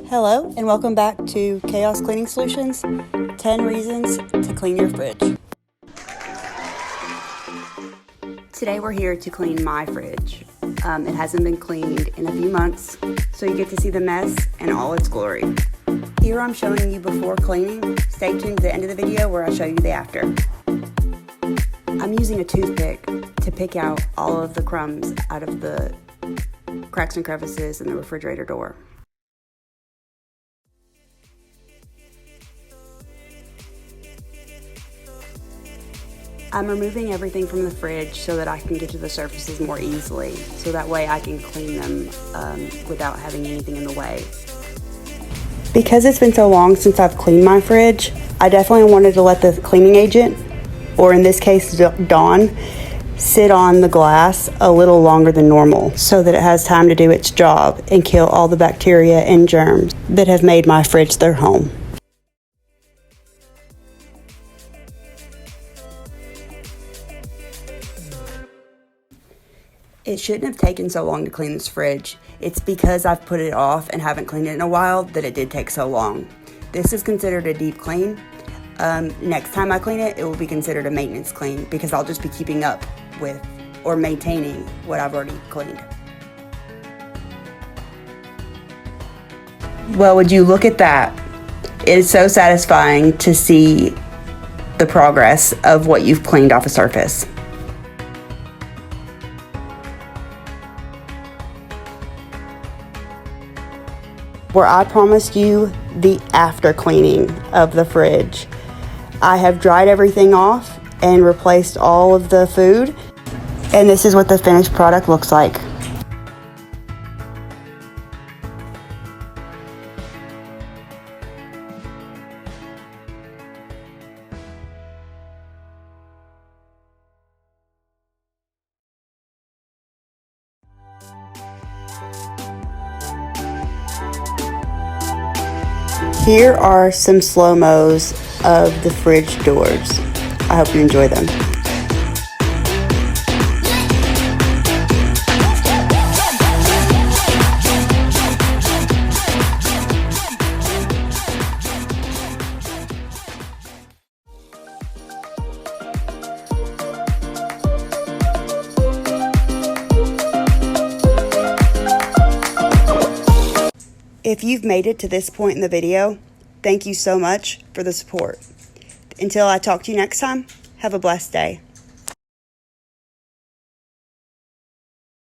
Hello and welcome back to Khaos Cleaning Solutions, 10 reasons to clean your fridge. Today we're here to clean my fridge. It hasn't been cleaned in a few months, so you get to see the mess in all its glory. Here I'm showing you before cleaning. Stay tuned to the end of the video where I show you the after. I'm using a toothpick to pick out all of the crumbs out of the cracks and crevices in the refrigerator door. I'm removing everything from the fridge so that I can get to the surfaces more easily, so that way I can clean them without having anything in the way. Because it's been so long since I've cleaned my fridge, I definitely wanted to let the cleaning agent, or in this case Dawn, sit on the glass a little longer than normal so that it has time to do its job and kill all the bacteria and germs that have made my fridge their home. It shouldn't have taken so long to clean this fridge. It's because I've put it off and haven't cleaned it in a while that it did take so long. This is considered a deep clean. Next time I clean it, it will be considered a maintenance clean because I'll just be keeping up with or maintaining what I've already cleaned. Well, would you look at that? It is so satisfying to see the progress of what you've cleaned off a surface. Where I promised you the after cleaning of the fridge. I have dried everything off and replaced all of the food, and this is what the finished product looks like. Here are some slow-mos of the fridge doors. I hope you enjoy them. If you've made it to this point in the video, thank you so much for the support. Until I talk to you next time, have a blessed day.